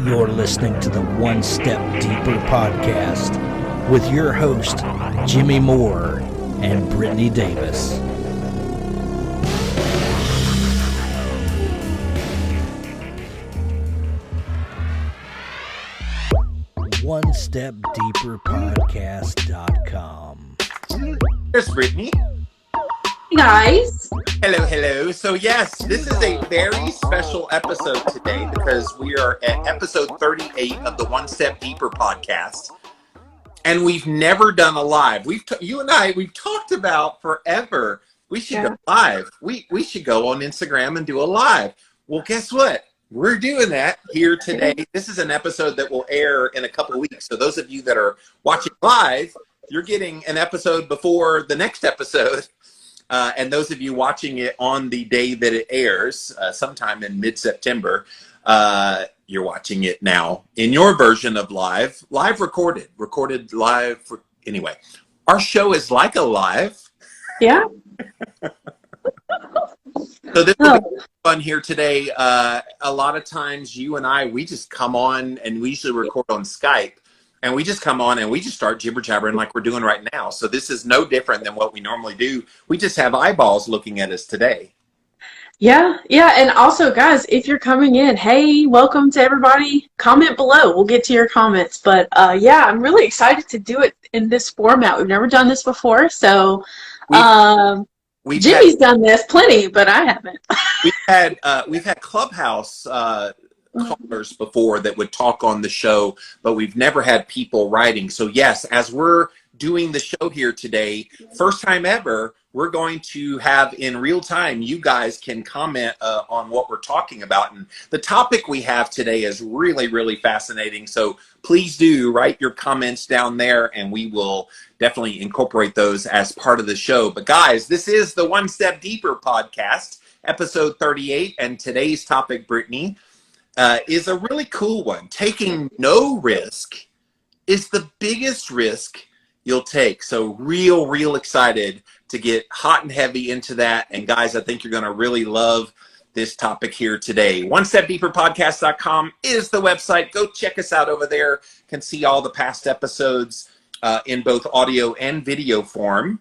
You're listening to the One Step Deeper podcast with your host, Jimmy Moore and Brittany Davis. OneStepDeeperPodcast.com. There's Brittany. Hey guys. Hello. So yes, this is a very special episode today because we are at episode 38 of the One Step Deeper podcast. And we've never done a live. You and I, we've talked about forever. We should go live. We should go on Instagram and do a live. Well, guess what? We're doing that here today. This is an episode that will air in a couple of weeks. So those of you that are watching live, you're getting an episode before the next episode. And those of you watching it on the day that it airs, sometime in mid-September, you're watching it now in your version of live recorded live. Anyway, our show is like a live. Yeah. So this will be fun here today. A lot of times you and I, we just come on and we usually record on Skype. And we just come on and we just start jibber-jabbering like we're doing right now. So this is no different than what we normally do. We just have eyeballs looking at us today. Yeah. And also, guys, if you're coming in, hey, welcome to everybody. Comment below. We'll get to your comments. But, I'm really excited to do it in this format. We've never done this before. So Jimmy's done this plenty, but I haven't. We've had Clubhouse callers before that would talk on the show, but we've never had people writing. So yes, as we're doing the show here today, first time ever, we're going to have in real time, you guys can comment on what we're talking about. And the topic we have today is really, really fascinating. So please do write your comments down there and we will definitely incorporate those as part of the show. But guys, this is the One Step Deeper podcast, episode 38. And today's topic, Brittany, is a really cool one. Taking no risk is the biggest risk you'll take. So real excited to get hot and heavy into that. And guys, I think you're going to really love this topic here today. OneStepDeeperPodcast.com is the website. Go check us out over there. You can see all the past episodes in both audio and video form.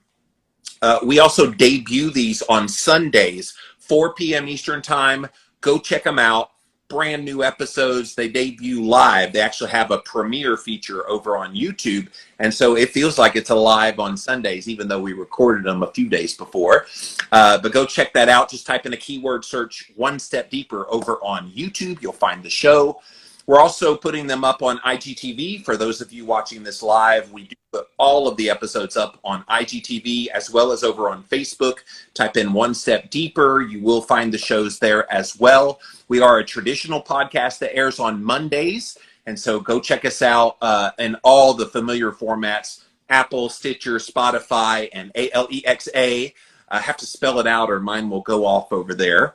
We also debut these on Sundays, 4 p.m. Eastern time. Go check them out. Brand new episodes. They debut live. They actually have a premiere feature over on YouTube. And so it feels like it's alive on Sundays, even though we recorded them a few days before. But go check that out. Just type in a keyword search, One Step Deeper over on YouTube. You'll find the show. We're also putting them up on IGTV. For those of you watching this live, we do put all of the episodes up on IGTV as well as over on Facebook. Type in One Step Deeper. You will find the shows there as well. We are a traditional podcast that airs on Mondays. And so go check us out in all the familiar formats, Apple, Stitcher, Spotify, and Alexa. I have to spell it out or mine will go off over there.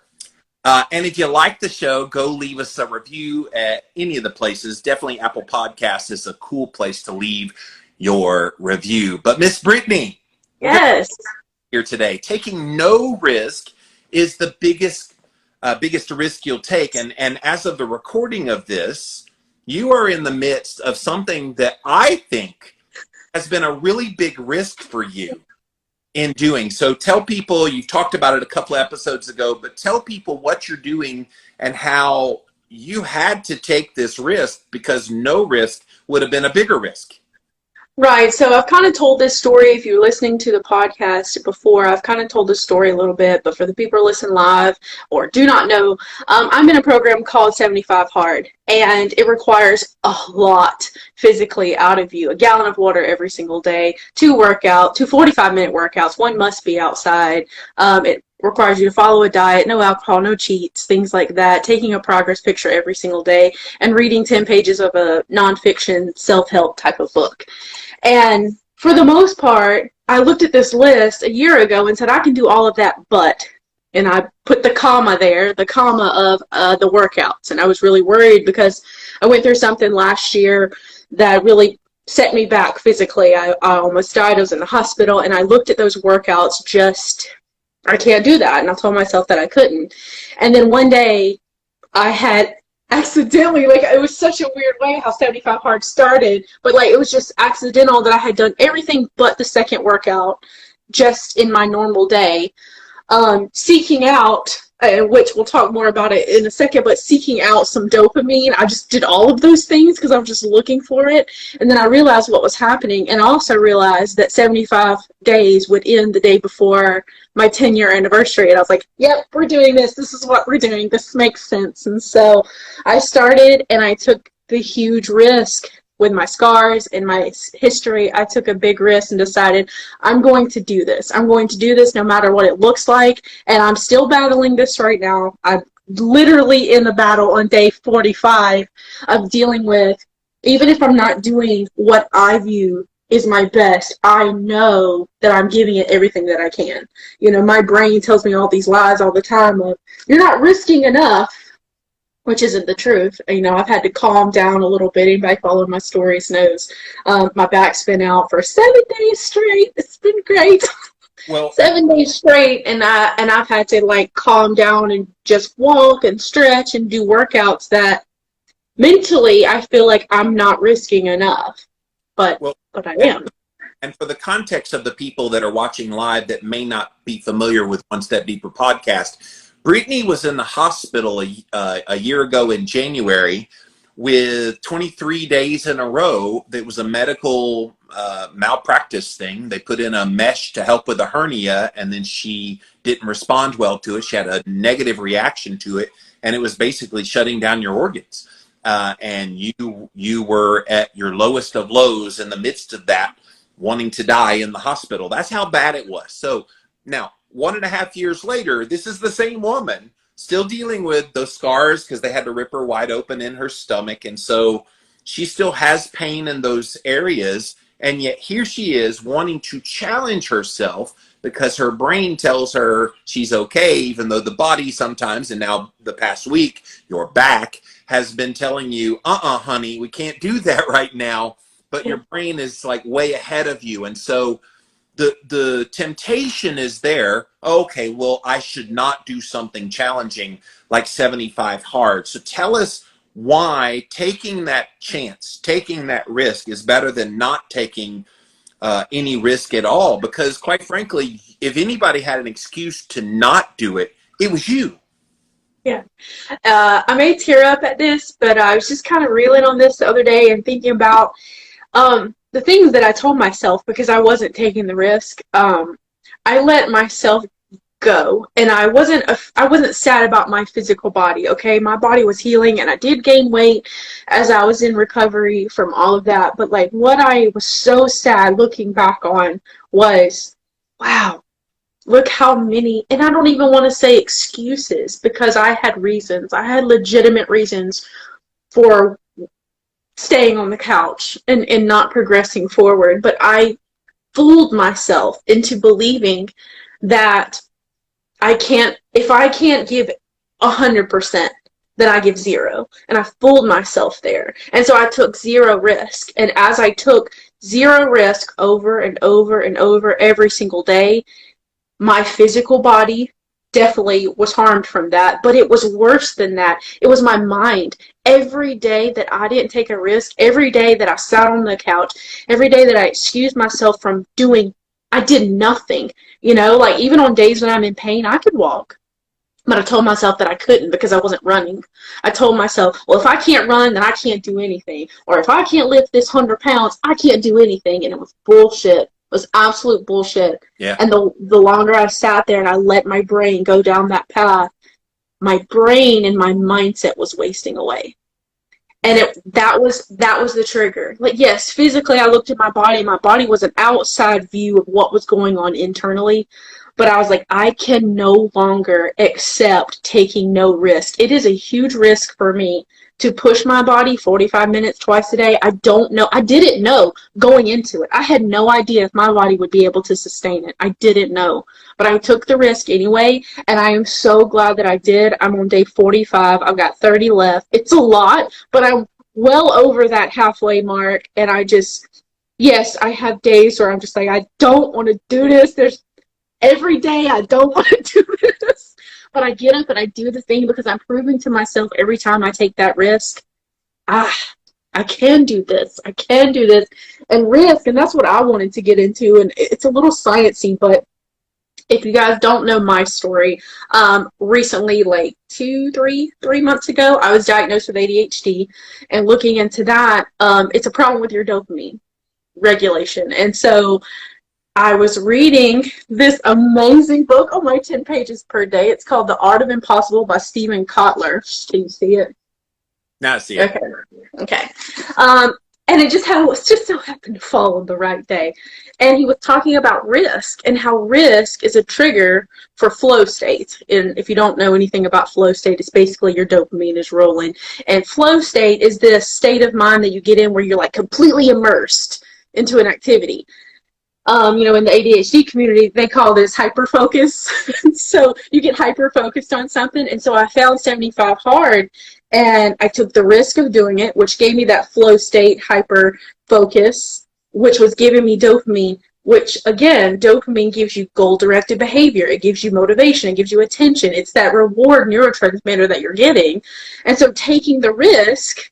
And if you like the show, go leave us a review at any of the places. Definitely Apple Podcasts is a cool place to leave your review. But Miss Brittany, yes, here today, taking no risk is the biggest risk you'll take. And as of the recording of this, you are in the midst of something that I think has been a really big risk for you in doing. So tell people, you've talked about it a couple of episodes ago, but tell people what you're doing and how you had to take this risk because no risk would have been a bigger risk. Right. So I've kind of told this story. If you're listening to the podcast before, I've kind of told this story a little bit, but for the people who listen live or do not know, I'm in a program called 75 Hard, and it requires a lot physically out of you. A gallon of water every single day, two 45-minute workouts. One must be outside. It requires you to follow a diet, no alcohol, no cheats, things like that, taking a progress picture every single day, and reading 10 pages of a nonfiction self-help type of book. And for the most part, I looked at this list a year ago and said, I can do all of that, but, and I put the comma there, the comma of the workouts. And I was really worried because I went through something last year that really set me back physically. I almost died. I was in the hospital, and I looked at those workouts I can't do that. And I told myself that I couldn't. And then one day I had accidentally, like, it was such a weird way how 75 Hard started, but like, it was just accidental that I had done everything but the second workout just in my normal day. Seeking out, which we'll talk more about it in a second, but seeking out some dopamine. I just did all of those things because I was just looking for it. And then I realized what was happening. And I also realized that 75 days would end the day before my 10-year anniversary. And I was like, yep, we're doing this. This is what we're doing. This makes sense. And so I started, and I took the huge risk with my scars and my history. I took a big risk and decided I'm going to do this. I'm going to do this no matter what it looks like. And I'm still battling this right now. I'm literally in the battle on day 45 of dealing with, even if I'm not doing what I view is my best, I know that I'm giving it everything that I can. You know, my brain tells me all these lies all the time of, you're not risking enough, which isn't the truth. You know, I've had to calm down a little bit. Anybody following my stories knows my back's been out for 7 days straight. It's been great. Well, 7 days straight, and I've had to like calm down and just walk and stretch and do workouts that mentally I feel like I'm not risking enough, but I am. And for the context of the people that are watching live that may not be familiar with One Step Deeper podcast, Brittany was in the hospital a year ago in January with 23 days in a row. That was a medical malpractice thing. They put in a mesh to help with a hernia, and then she didn't respond well to it. She had a negative reaction to it, and it was basically shutting down your organs. And you were at your lowest of lows in the midst of that, wanting to die in the hospital. That's how bad it was. So now, 1.5 years later, this is the same woman still dealing with those scars because they had to rip her wide open in her stomach. And so she still has pain in those areas. And yet here she is wanting to challenge herself because her brain tells her she's okay, even though the body sometimes, and now the past week, your back has been telling you, honey, we can't do that right now. But your brain is like way ahead of you. And so the temptation is there. Okay, well, I should not do something challenging like 75 hard. So tell us why taking that chance, taking that risk is better than not taking any risk at all. Because quite frankly, if anybody had an excuse to not do it, it was you. Yeah. I may tear up at this, but I was just kind of reeling on this the other day and thinking about the things that I told myself because I wasn't taking the risk. I let myself go, and I wasn't sad about my physical body. Okay, my body was healing, and I did gain weight as I was in recovery from all of that. But like, what I was so sad looking back on was, wow, look how many, and I don't even want to say excuses because I had reasons. I had legitimate reasons for staying on the couch and not progressing forward. But I fooled myself into believing that if I can't give 100%, then I give 0. And I fooled myself there. And so I took 0 risk. And as I took 0 risk over and over and over every single day, my physical body definitely was harmed from that, but it was worse than that. It was my mind. Every day that I didn't take a risk, every day that I sat on the couch, every day that I excused myself from doing, I did nothing. You know, like even on days when I'm in pain, I could walk. But I told myself that I couldn't because I wasn't running. I told myself, well, if I can't run, then I can't do anything. Or if I can't lift this 100 pounds, I can't do anything. And it was bullshit. It was absolute bullshit. Yeah. And the longer I sat there and I let my brain go down that path, my brain and my mindset was wasting away. And that was the trigger. Like, yes, physically I looked at my body. My body was an outside view of what was going on internally. But I was like, I can no longer accept taking no risk. It is a huge risk for me to push my body 45 minutes twice a day. I didn't know going into it. I had no idea if my body would be able to sustain it. I didn't know. But I took the risk anyway, and I am so glad that I did. I'm on day 45. I've got 30 left. It's a lot, but I'm well over that halfway mark, and yes, I have days where I'm just like, I don't want to do this. Every day I don't want to do this, but I get up and I do the thing because I'm proving to myself every time I take that risk, I can do this. I can do this. And risk, and that's what I wanted to get into. And it's a little sciencey, but if you guys don't know my story, recently, like 3 months ago, I was diagnosed with ADHD. And looking into that, it's a problem with your dopamine regulation. And so I was reading this amazing book, oh my 10 pages per day. It's called The Art of Impossible by Stephen Kotler. Can you see it? Now I see it. Okay. And it just so happened to fall on the right day. And he was talking about risk and how risk is a trigger for flow state. And if you don't know anything about flow state, it's basically your dopamine is rolling. And flow state is this state of mind that you get in where you're like completely immersed into an activity. In the ADHD community, they call this hyper-focus. So you get hyper-focused on something. And so I found 75 hard, and I took the risk of doing it, which gave me that flow state hyper-focus, which was giving me dopamine, which, again, dopamine gives you goal-directed behavior. It gives you motivation. It gives you attention. It's that reward neurotransmitter that you're getting. And so taking the risk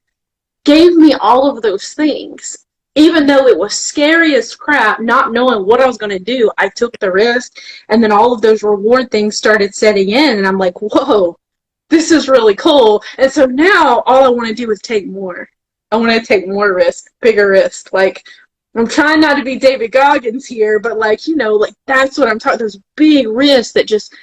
gave me all of those things. Even though it was scary as crap, not knowing what I was going to do, I took the risk, and then all of those reward things started setting in, and I'm like, whoa, this is really cool. And so now all I want to do is take more. I want to take more risk, bigger risk. Like, I'm trying not to be David Goggins here, but that's what I'm talking. Those big risks that just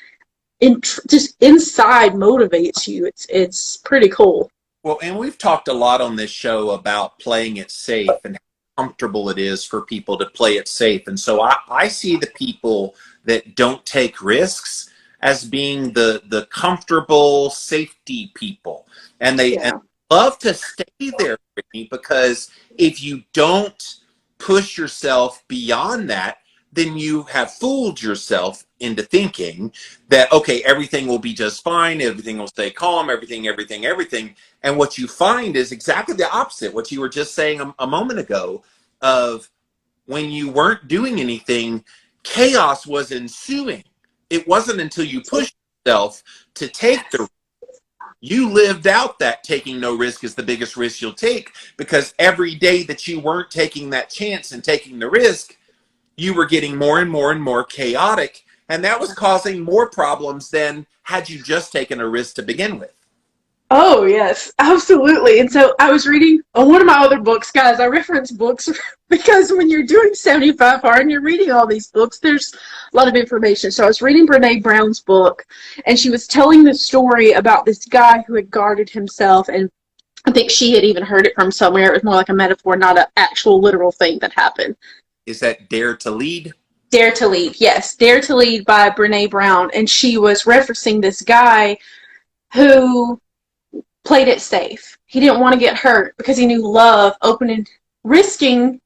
inside motivates you. It's pretty cool. Well, and we've talked a lot on this show about playing it safe and comfortable it is for people to play it safe. And so I see the people that don't take risks as being the comfortable safety people. And they love to stay there, Brittany, because if you don't push yourself beyond that, then you have fooled yourself into thinking that, okay, everything will be just fine, everything will stay calm, everything. And what you find is exactly the opposite, what you were just saying a moment ago, of when you weren't doing anything, chaos was ensuing. It wasn't until you pushed yourself to take the risk. You lived out that taking no risk is the biggest risk you'll take, because every day that you weren't taking that chance and taking the risk, you were getting more and more and more chaotic, and that was causing more problems than had you just taken a risk to begin with. Oh, yes, absolutely. And so I was reading one of my other books, guys. I reference books because when you're doing 75 hard and you're reading all these books, there's a lot of information. So I was reading Brene Brown's book, and she was telling the story about this guy who had guarded himself, and I think she had even heard it from somewhere. It was more like a metaphor, not an actual literal thing that happened. Is that Dare to Lead? Dare to Lead, yes. Dare to Lead by Brene Brown. And she was referencing this guy who played it safe. He didn't want to get hurt because he knew love, risking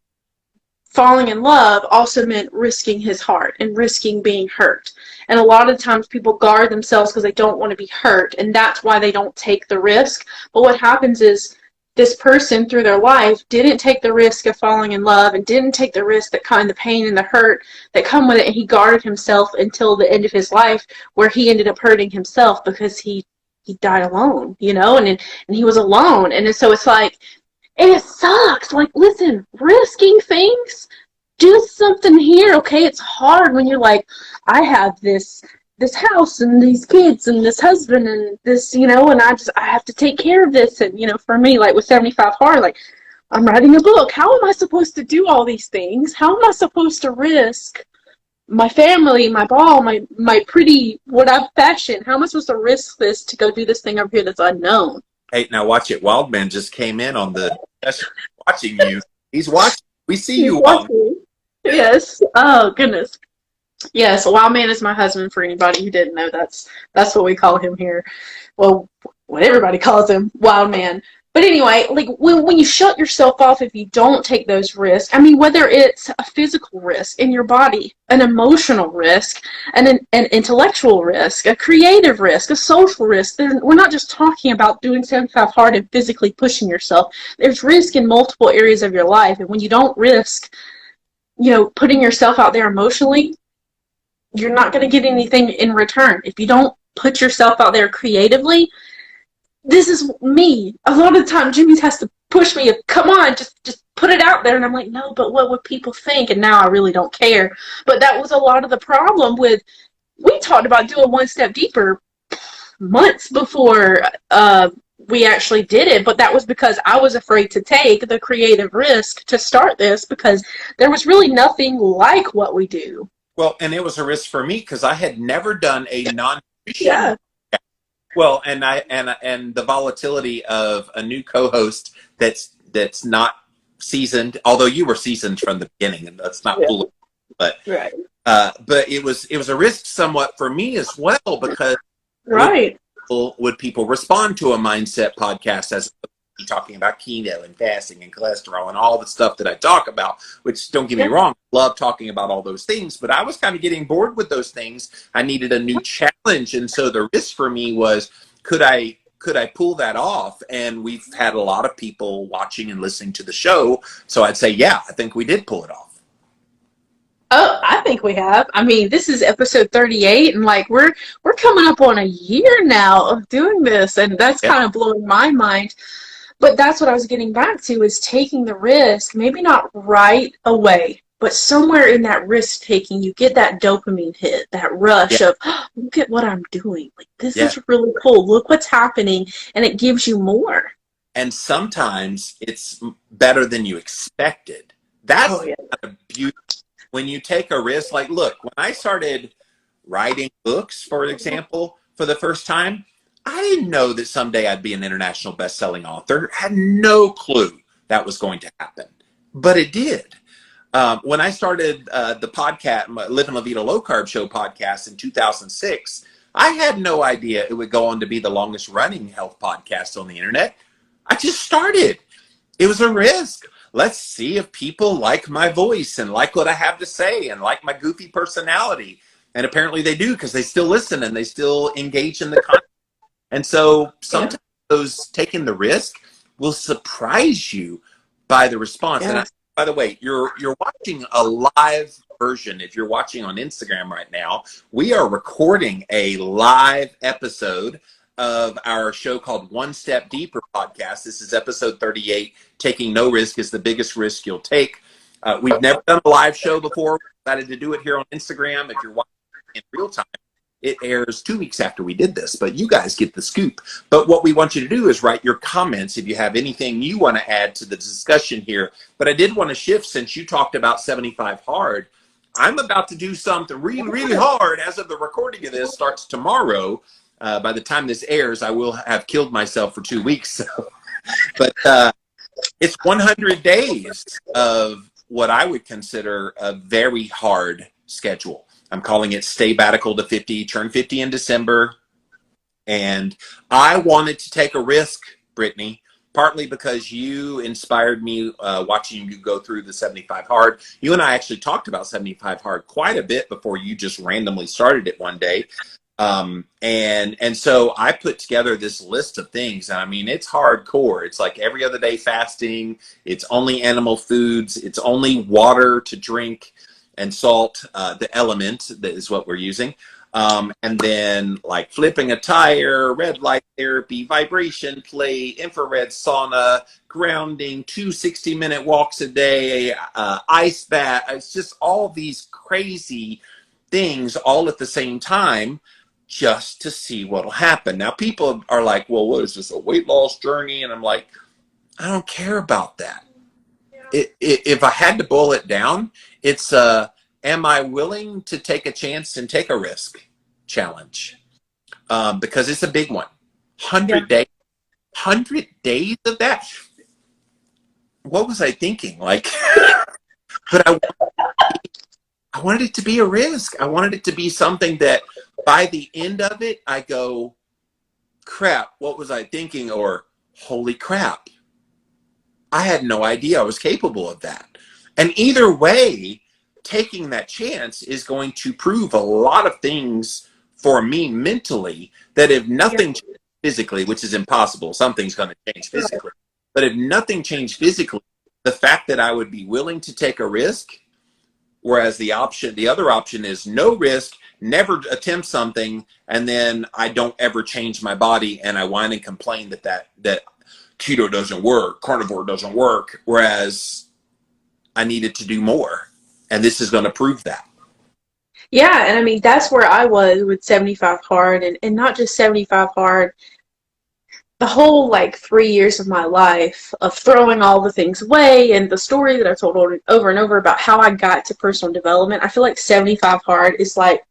falling in love also meant risking his heart and risking being hurt. And a lot of times people guard themselves because they don't want to be hurt, and that's why they don't take the risk. But what happens is this person through their life didn't take the risk of falling in love and didn't take the risk that kind of the pain and the hurt that come with it, and he guarded himself until the end of his life, where he ended up hurting himself because he died alone, and he was alone. And so it's like, and it sucks. Like, listen, risking things, do something here, okay? It's hard when you're like, I have this house and these kids and this husband and this, and I have to take care of this. And, for me, like with 75 hard, like, I'm writing a book. How am I supposed to do all these things? How am I supposed to risk my family, my ball, my pretty, what I've fashioned? How am I supposed to risk this to go do this thing over here that's unknown? Hey, now watch it. Wildman just came in on the session watching you. He's watching. We see you, Wildman. Yes. Oh, goodness. Yes, Wildman is my husband, for anybody who didn't know. That's what we call him here. Well, what everybody calls him, Wildman. But anyway, like when you shut yourself off, if you don't take those risks, I mean, whether it's a physical risk in your body, an emotional risk, an intellectual risk, a creative risk, a social risk, we're not just talking about doing 75 hard and physically pushing yourself. There's risk in multiple areas of your life. And when you don't risk, putting yourself out there emotionally, you're not going to get anything in return. If you don't put yourself out there creatively. This is me. A lot of the time, Jimmy's has to push me. Come on, just put it out there. And I'm like, no, but what would people think? And now I really don't care. But that was a lot of the problem with. We talked about doing One Step Deeper months before we actually did it, but that was because I was afraid to take the creative risk to start this because there was really nothing like what we do. Well, and it was a risk for me because I had never done a non-nutrition. Yeah. Well, and the volatility of a new co-host that's not seasoned, although you were seasoned from the beginning, and that's not cool. But right. But it was a risk somewhat for me as well because right. Would people respond to a mindset podcast as talking about keto and fasting and cholesterol and all the stuff that I talk about, which don't get me wrong, I love talking about all those things, but I was kind of getting bored with those things. I needed a new challenge. And so the risk for me was, could I pull that off? And we've had a lot of people watching and listening to the show. So I'd say, yeah, I think we did pull it off. Oh, I think we have. I mean, this is episode 38, and like we're coming up on a year now of doing this, and that's kind of blowing my mind. But that's what I was getting back to, is taking the risk, maybe not right away, but somewhere in that risk taking, you get that dopamine hit, that rush of, oh, look at what I'm doing. Like, this is really cool. Look what's happening. And it gives you more. And sometimes it's better than you expected. That's a beauty. When you take a risk, like, look, when I started writing books, for example, for the first time, I didn't know that someday I'd be an international best-selling author. Had no clue that was going to happen, but it did. When I started the podcast, Living La Vida Low Carb Show podcast in 2006, I had no idea it would go on to be the longest running health podcast on the internet. I just started. It was a risk. Let's see if people like my voice and like what I have to say and like my goofy personality. And apparently they do, because they still listen and they still engage in the content. And so sometimes those taking the risk will surprise you by the response. And by the way, you're watching a live version. If you're watching on Instagram right now, we are recording a live episode of our show called One Step Deeper podcast. This is episode 38. Taking no risk is the biggest risk you'll take. We've never done a live show before. We decided to do it here on Instagram. If you're watching in real time, it airs 2 weeks after we did this, but you guys get the scoop. But what we want you to do is write your comments if you have anything you want to add to the discussion here. But I did want to shift, since you talked about 75 hard. I'm about to do something really, really hard. As of the recording of this, starts tomorrow. By the time this airs, I will have killed myself for 2 weeks. So. But it's 100 days of what I would consider a very hard schedule. I'm calling it Stay Batical to 50, turn 50 in December. And I wanted to take a risk, Brittany, partly because you inspired me watching you go through the 75 hard. You and I actually talked about 75 hard quite a bit before you just randomly started it one day. And so I put together this list of things. And I mean, it's hardcore. It's like every other day fasting. It's only animal foods. It's only water to drink and salt, the element that is what we're using. And then like flipping a tire, red light therapy, vibration plate, infrared sauna, grounding, 2 60-minute walks a day, ice bath. It's just all these crazy things all at the same time, just to see what'll happen. Now people are like, well, what is this, a weight loss journey? And I'm like, I don't care about that. If I had to boil it down, it's am I willing to take a chance and take a risk challenge? Because it's a big one. 100 days. 100 days of that. What was I thinking? Like, but I wanted it to be a risk. I wanted it to be something that by the end of it, I go, crap, what was I thinking? Or holy crap, I had no idea I was capable of that. And either way, taking that chance is going to prove a lot of things for me mentally, that if nothing changed physically, which is impossible, something's going to change physically. But if nothing changed physically, the fact that I would be willing to take a risk, whereas the other option is no risk never attempt something, and then I don't ever change my body, and I whine and complain that keto doesn't work, carnivore doesn't work, whereas I needed to do more, and this is going to prove that. Yeah, and I mean, that's where I was with 75 hard, and not just 75 hard, the whole like 3 years of my life of throwing all the things away, and the story that I've told over and over about how I got to personal development. I feel like 75 hard is like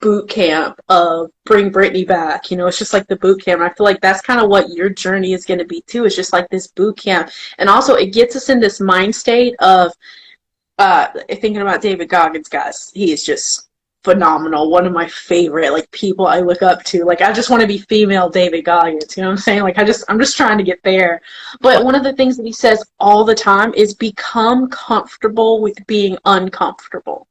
boot camp of bring Brittany back. It's just like the boot camp. I feel like that's kind of what your journey is going to be too. It's just like this boot camp. And also it gets us in this mind state of thinking about David Goggins, guys. He is just phenomenal. One of my favorite like people I look up to. Like I just want to be female David Goggins. You know what I'm saying? Like I'm just trying to get there. But one of the things that he says all the time is become comfortable with being uncomfortable.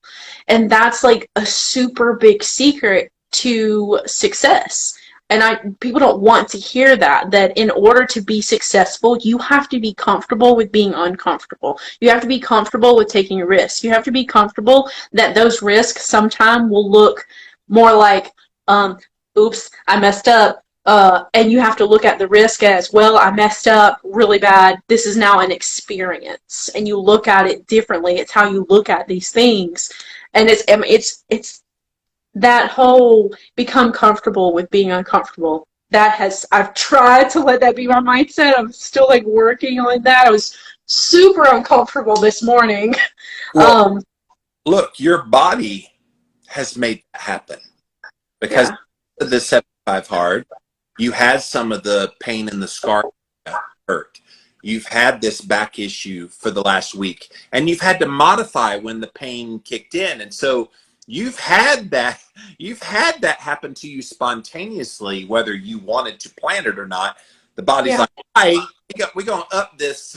And that's like a super big secret to success. And people don't want to hear that in order to be successful, you have to be comfortable with being uncomfortable. You have to be comfortable with taking a risk. You have to be comfortable that those risks sometime will look more like, oops, I messed up. And you have to look at the risk as, well, I messed up really bad. This is now an experience. And you look at it differently. It's how you look at these things. And it's that whole become comfortable with being uncomfortable. I've tried to let that be my mindset. I'm still like working on that. I was super uncomfortable this morning. Well, look, your body has made that happen because of the 75 hard. You had some of the pain and the scar hurt. You've had this back issue for the last week, and you've had to modify when the pain kicked in. And so you've had that happen to you spontaneously, whether you wanted to plan it or not. The body's like, "Hey, we're gonna up this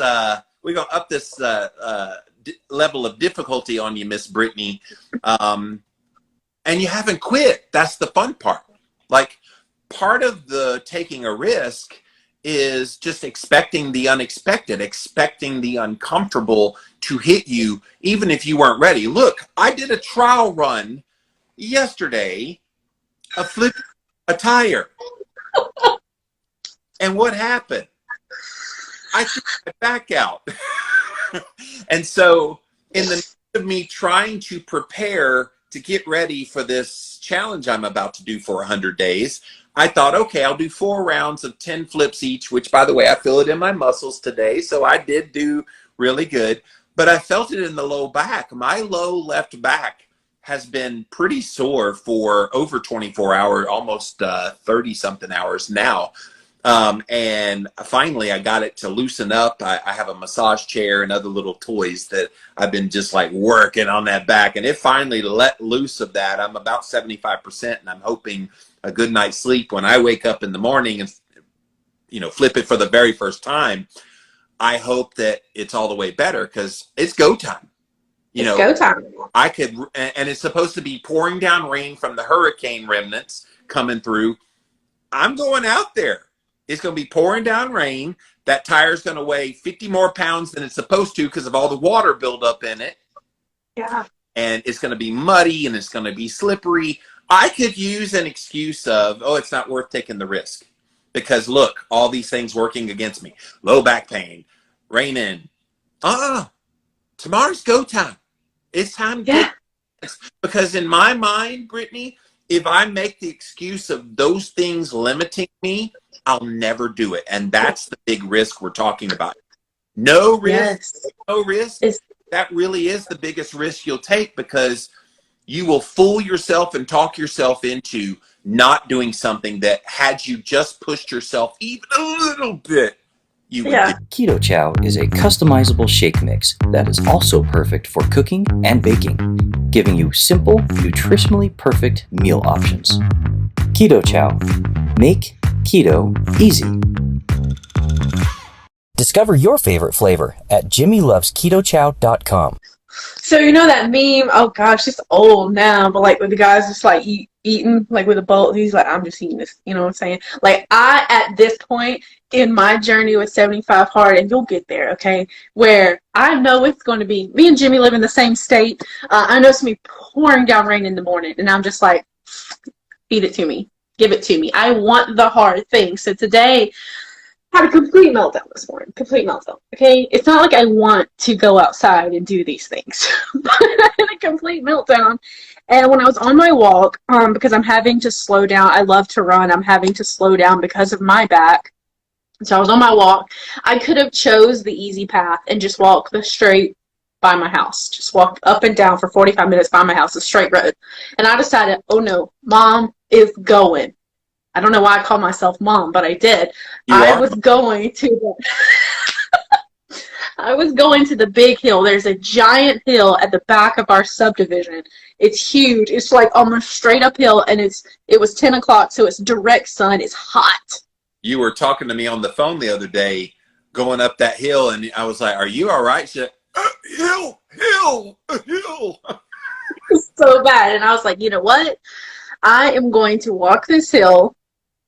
level of difficulty on you, Miss Brittany," and you haven't quit. That's the fun part. Like, part of the taking a risk is just expecting the unexpected, expecting the uncomfortable to hit you, even if you weren't ready. Look, I did a trial run yesterday of flipping a tire. And what happened? I threw my back out. And so in the midst of me trying to prepare to get ready for this challenge I'm about to do for 100 days, I thought, okay, I'll do 4 rounds of 10 flips each, which, by the way, I feel it in my muscles today. So I did do really good, but I felt it in the low back. My low left back has been pretty sore for over 24 hours, almost 30 something hours now. And finally I got it to loosen up. I have a massage chair and other little toys that I've been just like working on that back, and it finally let loose of that. I'm about 75%, and I'm hoping a good night's sleep when I wake up in the morning and, flip it for the very first time. I hope that it's all the way better, because it's go time. It's go time. And it's supposed to be pouring down rain from the hurricane remnants coming through. I'm going out there. It's going to be pouring down rain. That tire's going to weigh 50 more pounds than it's supposed to because of all the water buildup in it. Yeah. And it's going to be muddy, and it's going to be slippery. I could use an excuse of, it's not worth taking the risk, because look, all these things working against me. Low back pain, rain in. Tomorrow's go time. It's time to take this. Because in my mind, Brittany, if I make the excuse of those things limiting me, I'll never do it. And that's the big risk we're talking about. No risk, no risk. That really is the biggest risk you'll take, because you will fool yourself and talk yourself into not doing something that, had you just pushed yourself even a little bit, you would do. Keto Chow is a customizable shake mix that is also perfect for cooking and baking, giving you simple, nutritionally perfect meal options. Keto Chow. Make keto easy. Discover your favorite flavor at jimmylovesketochow.com. So that meme, oh gosh, it's old now, but like with the guys just like eating like with a bowl, he's like, I'm just eating this, you know what I'm saying? Like, I, at this point in my journey with 75 hard, and you'll get there, okay, where I know it's going to be, me and Jimmy live in the same state, I know it's going to be pouring down rain in the morning, and I'm just like, feed it to me. Give it to me. I want the hard thing. So today, I had a complete meltdown this morning. Complete meltdown. Okay? It's not like I want to go outside and do these things. But I had a complete meltdown. And when I was on my walk, because I'm having to slow down, I love to run. I'm having to slow down because of my back. So I was on my walk. I could have chose the easy path and just walked the straight by my house. Just walked up and down for 45 minutes by my house, a straight road. And I decided, oh no, Mom is going. I don't know why I call myself Mom, but I did. I was going to the big hill. There's a giant hill at the back of our subdivision. It's huge. It's like almost straight uphill, and it was 10 o'clock, so it's direct sun. It's hot. You were talking to me on the phone the other day, going up that hill, and I was like, "Are you all right?" She said, "Hill." It's so bad, and I was like, you know what? I am going to walk this hill.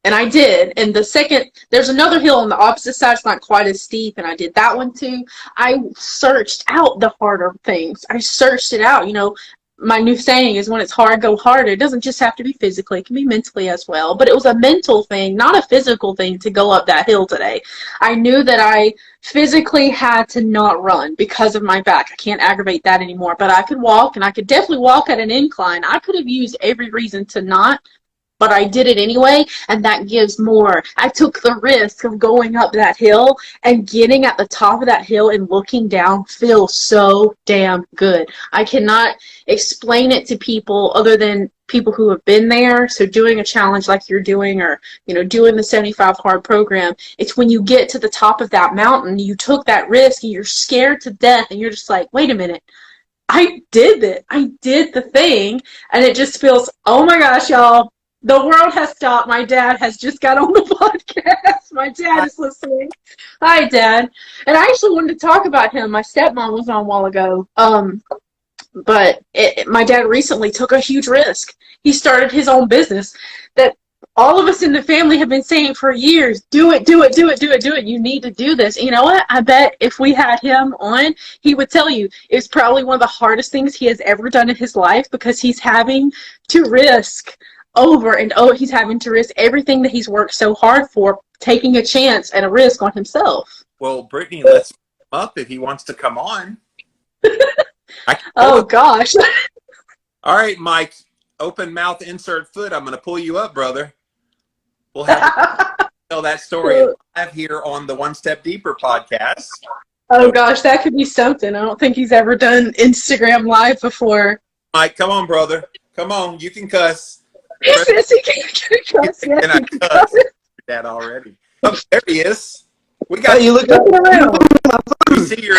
And I did. And there's another hill on the opposite side. It's not quite as steep. And I did that one too. I searched out the harder things. I searched it out. You know, my new saying is when it's hard, go harder. It doesn't just have to be physically. It can be mentally as well. But it was a mental thing, not a physical thing to go up that hill today. I knew that I physically had to not run because of my back. I can't aggravate that anymore. But I could walk, and I could definitely walk at an incline. I could have used every reason to not, but I did it anyway, and that gives more. I took the risk of going up that hill, and getting at the top of that hill and looking down feels so damn good. I cannot explain it to people other than people who have been there. So doing a challenge like you're doing, or, you know, doing the 75 hard program, it's when you get to the top of that mountain, you took that risk, and you're scared to death, and you're just like, wait a minute. I did it. I did the thing, and it just feels, oh my gosh, y'all. The world has stopped. My dad has just got on the podcast. My dad is listening. Hi, Dad. And I actually wanted to talk about him. My stepmom was on a while ago. But my dad recently took a huge risk. He started his own business that all of us in the family have been saying for years, do it, do it, do it, do it, do it. You need to do this. And you know what? I bet if we had him on, he would tell you it's probably one of the hardest things he has ever done in his life, because he's having to risk over and over. He's having to risk everything that he's worked so hard for, taking a chance and a risk on himself. Well, Brittany, let's him up if he wants to come on. Oh gosh. All right, Mike, open mouth, insert foot. I'm going to pull you up, brother. We'll have to tell that story live here on the One Step Deeper podcast. Oh gosh, that could be something. I don't think he's ever done Instagram Live before. Mike, come on, brother. Come on, you can cuss. He says he can't cuss. Can I cuss? That already. Oh, there he is. We got you. Look around. You see your.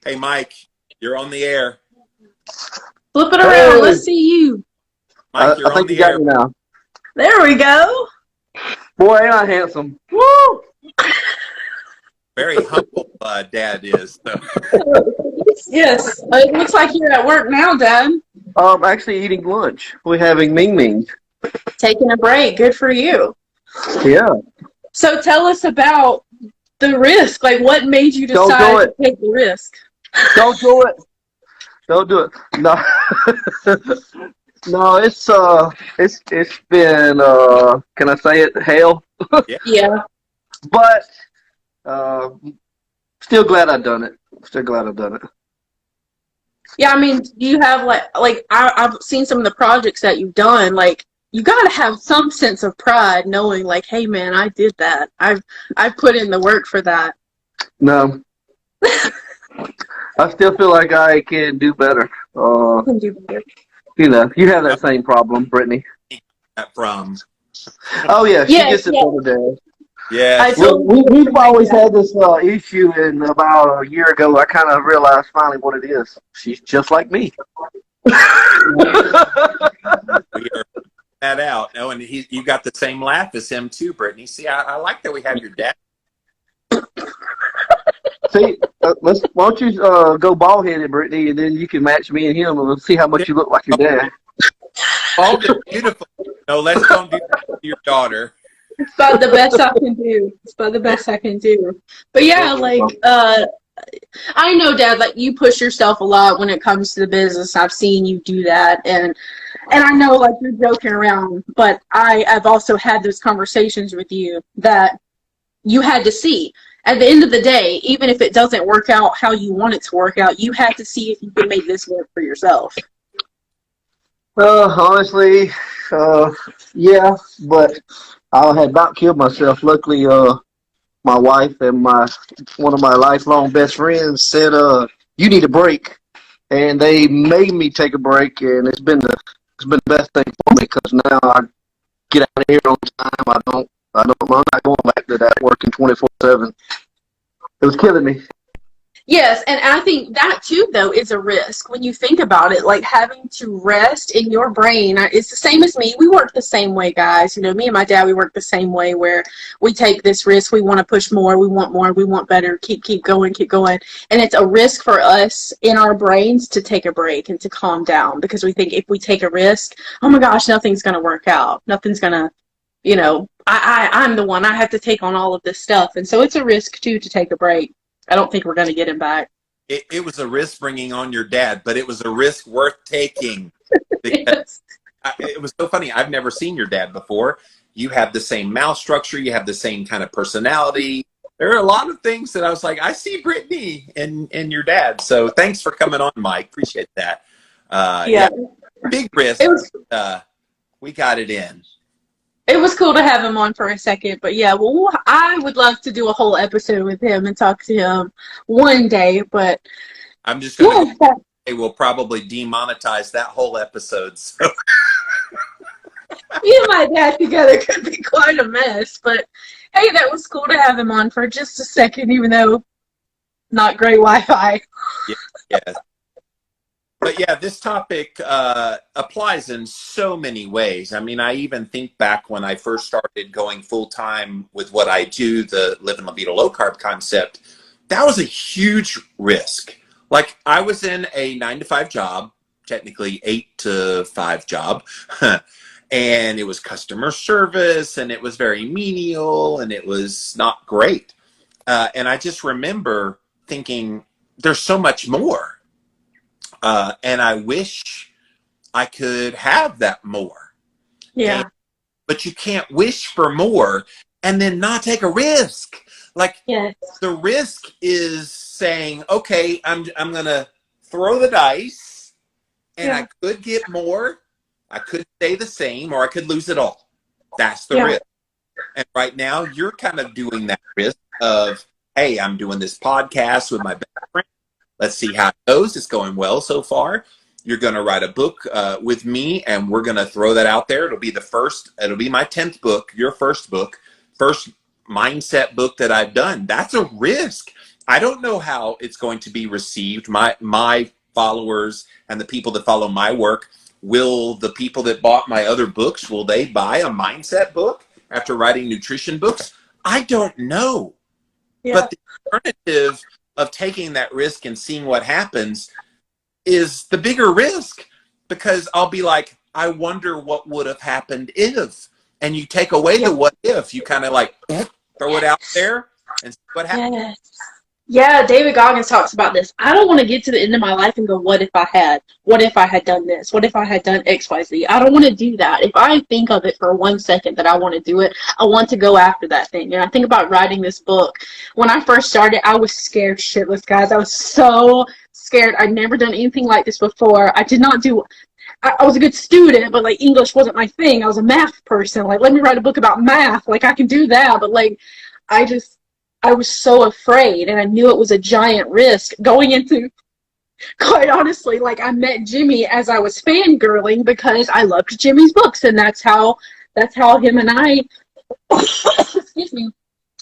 Hey, Mike, you're on the air. Flip it around. Let's see you. Mike, you're I think on the you got air. me now. There we go. Boy, ain't I handsome. Woo! Very humble Dad is. So. Yes. It looks like you're at work now, Dad. I'm actually eating lunch. We're having Ming Ming. Taking a break. Good for you. Yeah. So tell us about the risk. Like, what made you decide to take the risk? Don't do it. Don't do it. No. No, it's been can I say it? Hell. Yeah. But still glad I've done it. Yeah, I mean, do you have like I've seen some of the projects that you've done. Like, you gotta have some sense of pride, knowing like, hey man, I did that. I've put in the work for that. No. I still feel like I can do better. Can do better. You know, you have that same problem, Brittany. From. Oh yeah, she Yes, gets it from her dad. Yeah. We've always had this issue, and about a year ago, I kind of realized finally what it is. She's just like me. We are that out. Oh, and you got the same laugh as him too, Brittany. See, I like that we have your dad. See, why don't you go bald-headed, Brittany, and then you can match me and him, and we'll see how much you look like your dad. Bald is beautiful. No, let's don't do that to your daughter. It's about the best I can do. But yeah, like, I know, Dad, like, you push yourself a lot when it comes to the business. I've seen you do that. And And I know, like, you're joking around, but I've also had those conversations with you that you had to see. At the end of the day, even if it doesn't work out how you want it to work out, you had to see if you could make this work for yourself. Honestly, yeah, but I had about killed myself. Luckily, my wife and one of my lifelong best friends said, "You need a break," and they made me take a break, and it's been the best thing for me because now I get out of here on time. I'm not going back to that working 24/7. It was killing me. Yes, and I think that too, though, is a risk when you think about it. Like having to rest in your brain. It's the same as me. We work the same way, guys. You know, me and my dad, we work the same way where we take this risk. We want to push more. We want better. Keep going. And it's a risk for us in our brains to take a break and to calm down because we think if we take a risk, oh my gosh, nothing's going to work out. Nothing's going to, you know, I'm the one. I have to take on all of this stuff. And so it's a risk, too, to take a break. I don't think we're going to get him back. It was a risk bringing on your dad, but it was a risk worth taking. Yes. It was so funny. I've never seen your dad before. You have the same mouth structure. You have the same kind of personality. There are a lot of things that I was like, I see Brittany in your dad. So thanks for coming on, Mike. Appreciate that. Yeah, big risk. We got it in. It was cool to have him on for a second, but yeah, well, I would love to do a whole episode with him and talk to him one day, but I'm just going to they will probably demonetize that whole episode. So. Me and my dad together could be quite a mess, but hey, that was cool to have him on for just a second, even though not great Wi-Fi. Yeah. But yeah, this topic applies in so many ways. I mean, I even think back when I first started going full-time with what I do, the Live in La Vida Low Carb concept, that was a huge risk. Like I was in a 9-to-5 job, technically 8-to-5 job, and it was customer service and it was very menial and it was not great. And I just remember thinking, there's so much more. And I wish I could have that more. Yeah. But you can't wish for more and then not take a risk. Like the risk is saying, okay, I'm going to throw the dice and I could get more. I could stay the same or I could lose it all. That's the risk. And right now you're kind of doing that risk of, hey, I'm doing this podcast with my best friend. Let's see how it goes. It's going well so far. You're going to write a book with me, and we're going to throw that out there. It'll be my 10th book, your first book, first mindset book that I've done. That's a risk. I don't know how it's going to be received. My followers and the people that follow my work, will the people that bought my other books, will they buy a mindset book after writing nutrition books? I don't know. Yeah. But the alternative of taking that risk and seeing what happens is the bigger risk, because I'll be like, I wonder what would have happened if, and you take away the what if, you kind of like throw it out there and see what happens. Yeah, David Goggins talks about this. I don't want to get to the end of my life and go, what if I had done this? What if I had done X, Y, Z? I don't want to do that. If I think of it for 1 second that I want to do it, I want to go after that thing. And I think about writing this book. When I first started, I was scared shitless, guys. I was so scared. I'd never done anything like this before. I was a good student, but like English wasn't my thing. I was a math person. Like, let me write a book about math. Like, I can do that. But like, I was so afraid, and I knew it was a giant risk going into, quite honestly, like I met Jimmy as I was fangirling because I loved Jimmy's books, and that's how him and I, excuse me,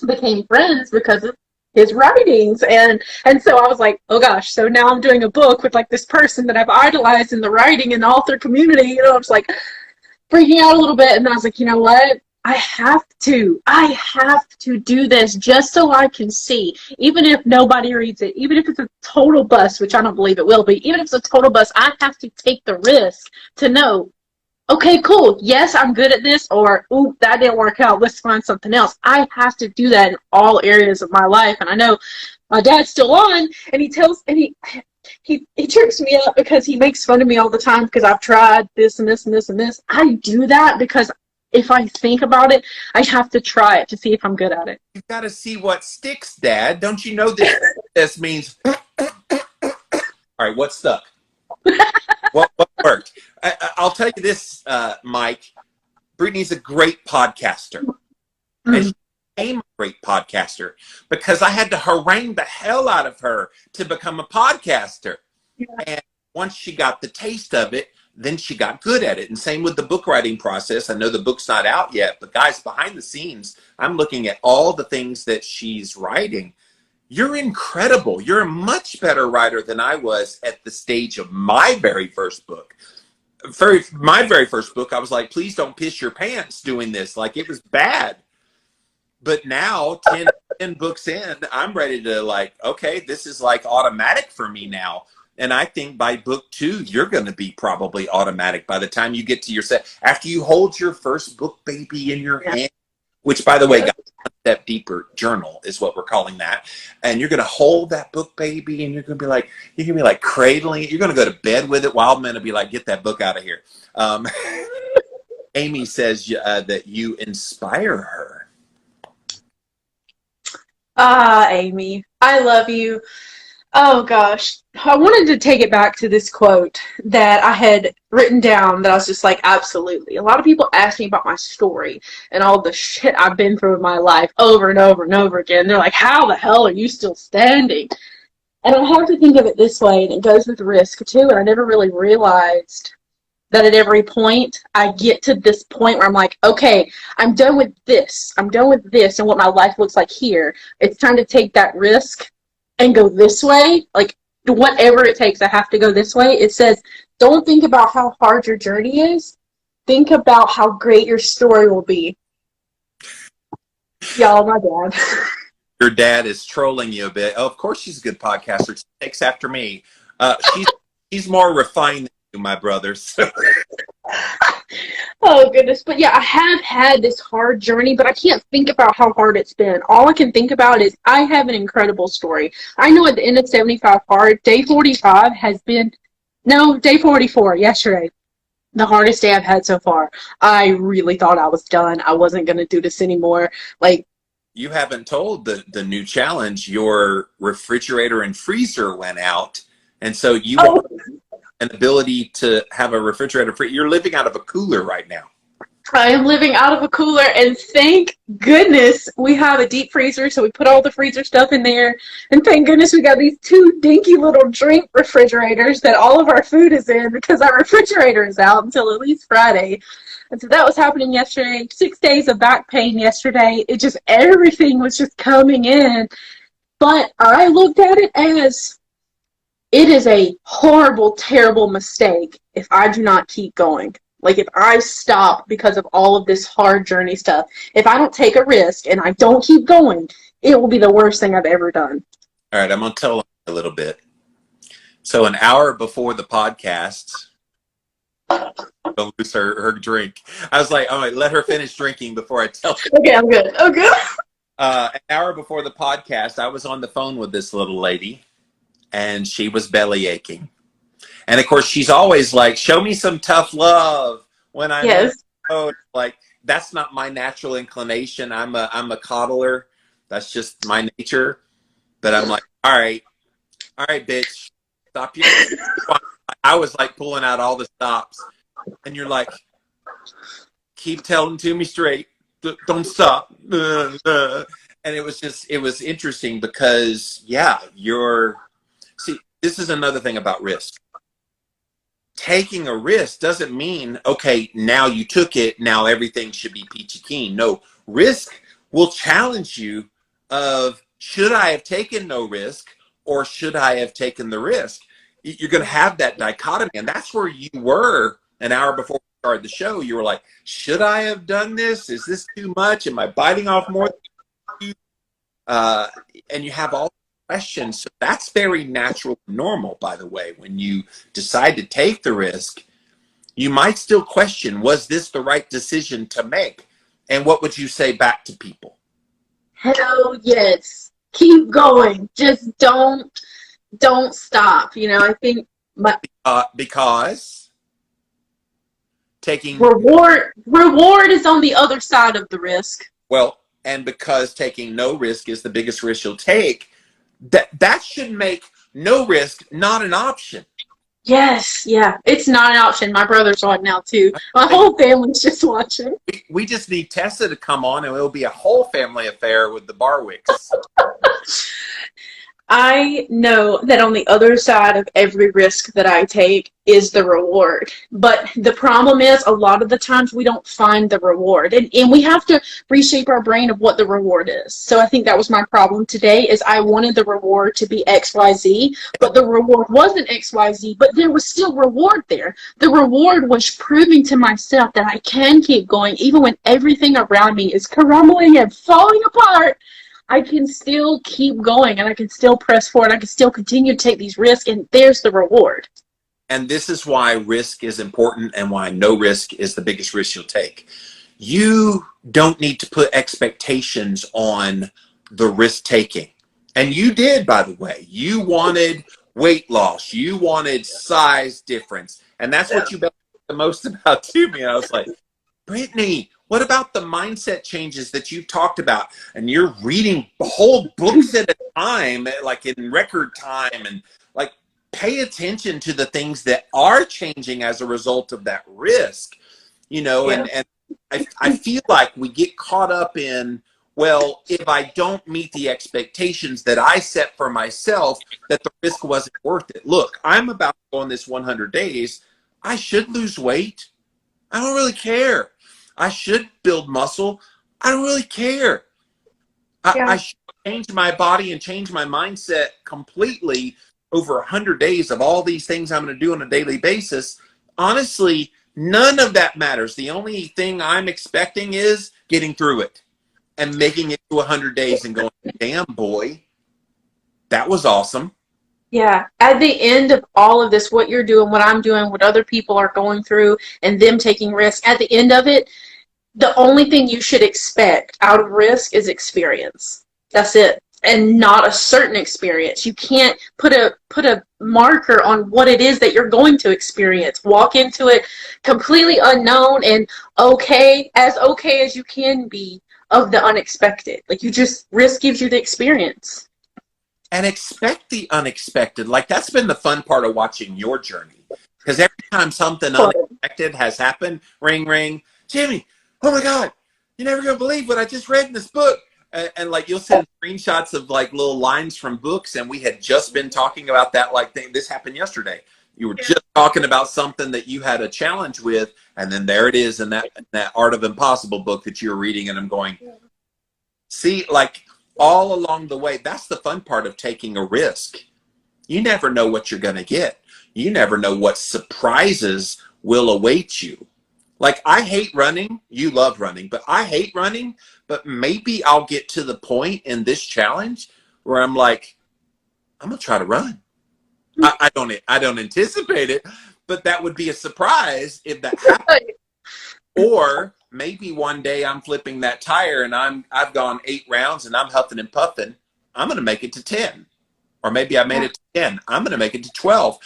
became friends, because of his writings. And so I was like, oh gosh, so now I'm doing a book with like this person that I've idolized in the writing and author community. You know, I was like freaking out a little bit, and I was like, you know what? I have to do this just so I can see, even if nobody reads it, even if it's a total bust, which I don't believe it will be, even if it's a total bust, I have to take the risk to know, okay, cool, yes, I'm good at this, or, ooh, that didn't work out, let's find something else. I have to do that in all areas of my life. And I know my dad's still on, and he trips me up because he makes fun of me all the time because I've tried this and this and this and this. I do that because if I think about it, I have to try it to see if I'm good at it. You've got to see what sticks, Dad. Don't you know this means? All right, what stuck? what worked? I'll tell you this, Mike. Brittany's a great podcaster. And she became a great podcaster because I had to harangue the hell out of her to become a podcaster. Yeah. And once she got the taste of it, then she got good at it. And same with the book writing process. I know the book's not out yet, but guys, behind the scenes, I'm looking at all the things that she's writing. You're incredible. You're a much better writer than I was at the stage of my very first book. My very first book, I was like, please don't piss your pants doing this. Like, it was bad. But now, 10 books in, I'm ready to like, okay, this is like automatic for me now. And I think by book 2, you're going to be probably automatic by the time you get to your set. After you hold your first book baby in your hand, which, by the way, guys, One Step Deeper journal is what we're calling that. And you're going to hold that book baby and you're going to be like cradling it. You're going to go to bed with it while I'm going to be like, get that book out of here. Amy says that you inspire her. Amy, I love you. Oh gosh, I wanted to take it back to this quote that I had written down that I was just like, absolutely. A lot of people ask me about my story and all the shit I've been through in my life over and over and over again. They're like, how the hell are you still standing? And I have to think of it this way, and it goes with risk too, and I never really realized that at every point I get to this point where I'm like, okay, I'm done with this and what my life looks like here. It's time to take that risk and go this way. Like, whatever it takes, I have to go this way. It says, don't think about how hard your journey is. Think about how great your story will be. Y'all, my dad. Your dad is trolling you a bit. Oh, of course she's a good podcaster. She takes after me. She's more refined than you, my brother. So. Oh, goodness. But yeah, I have had this hard journey, but I can't think about how hard it's been. All I can think about is I have an incredible story. I know at the end of 75 hard, day 45 has been, no, day 44, yesterday, the hardest day I've had so far. I really thought I was done. I wasn't going to do this anymore. Like, you haven't told the new challenge. Your refrigerator and freezer went out, and so you have an ability to have a refrigerator. You're living out of a cooler right now. I am living out of a cooler, and thank goodness we have a deep freezer, so we put all the freezer stuff in there, and thank goodness we got these 2 dinky little drink refrigerators that all of our food is in, because our refrigerator is out until at least Friday. And so that was happening yesterday. 6 days of back pain yesterday. It just, everything was just coming in. But I looked at it as, it is a horrible, terrible mistake if I do not keep going. Like, if I stop because of all of this hard journey stuff, if I don't take a risk and I don't keep going, it will be the worst thing I've ever done. All right, I'm going to tell a little bit. So an hour before the podcast, don't lose her drink. I was like, all right, let her finish drinking before I tell her. Okay, I'm good. Oh, good. An hour before the podcast, I was on the phone with this little lady, and she was belly aching. And of course, she's always like, show me some tough love when I'm like, that's not my natural inclination. I'm a coddler. That's just my nature. But I'm like, all right, bitch, stop you. I was like pulling out all the stops, and you're like, keep telling to me straight. Don't stop. And it was interesting because, yeah, see, this is another thing about risk. Taking a risk doesn't mean, okay, now you took it, now everything should be peachy keen. No, risk will challenge you of, should I have taken no risk or should I have taken the risk? You're going to have that dichotomy. And that's where you were an hour before we started the show. You were like, should I have done this? Is this too much? Am I biting off more than you? And you have all questions. So that's very natural and normal, by the way. When you decide to take the risk, you might still question, was this the right decision to make? And what would you say back to people? Hell yes. Keep going. Just don't don't stop. I think my Because taking reward is on the other side of the risk. well, and because taking no risk is the biggest risk you'll take, that should make no risk not an option. Yes, yeah, it's not an option. My brother's on now too. My whole family's just watching. We just need Tessa to come on, and it'll be a whole family affair with the Barwicks. I know that on the other side of every risk that I take is the reward. But the problem is a lot of the times we don't find the reward. And we have to reshape our brain of what the reward is. So I think that was my problem today is I wanted the reward to be XYZ, but the reward wasn't XYZ, but there was still reward there. The reward was proving to myself that I can keep going even when everything around me is crumbling and falling apart. I can still keep going and I can still press forward. I can still continue to take these risks, and there's the reward. And this is why risk is important and why no risk is the biggest risk you'll take. You don't need to put expectations on the risk taking. And you did, by the way. You wanted weight loss. You wanted size difference. And that's what you bet the most about to me. I was like, Brittany, what about the mindset changes that you've talked about? And you're reading whole books at a time, like in record time, and like pay attention to the things that are changing as a result of that risk, and I feel like we get caught up in, well, if I don't meet the expectations that I set for myself, that the risk wasn't worth it. Look, I'm about to go on this 100 days. I should lose weight. I don't really care. I should build muscle. I don't really care. I should change my body and change my mindset completely over 100 days of all these things I'm going to do on a daily basis. Honestly, none of that matters. The only thing I'm expecting is getting through it and making it to 100 days and going, damn, boy, that was awesome. Yeah. At the end of all of this, what you're doing, what I'm doing, what other people are going through, and them taking risks, at the end of it, the only thing you should expect out of risk is experience. That's it. And not a certain experience. You can't put a marker on what it is that you're going to experience. Walk into it completely unknown and okay as you can be of the unexpected. Like, risk gives you the experience. And expect the unexpected. Like, that's been the fun part of watching your journey. Because every time something unexpected has happened, ring, ring, Jimmy, oh my God, you're never going to believe what I just read in this book. And like, you'll send screenshots of like little lines from books. And we had just been talking about that, like, thing. This happened yesterday. You were just talking about something that you had a challenge with. And then there it is in that Art of Impossible book that you're reading. And I'm going, see, like, all along the way, that's the fun part of taking a risk. You never know what you're going to get. You never know what surprises will await you. Like, I hate running. You love running, but I hate running. But maybe I'll get to the point in this challenge where I'm like, I'm going to try to run. I don't anticipate it, but that would be a surprise if that happened. Or maybe one day I'm flipping that tire and I've gone 8 rounds and I'm huffing and puffing. I'm going to make it to 10. Or maybe I made it to 10. I'm going to make it to 12.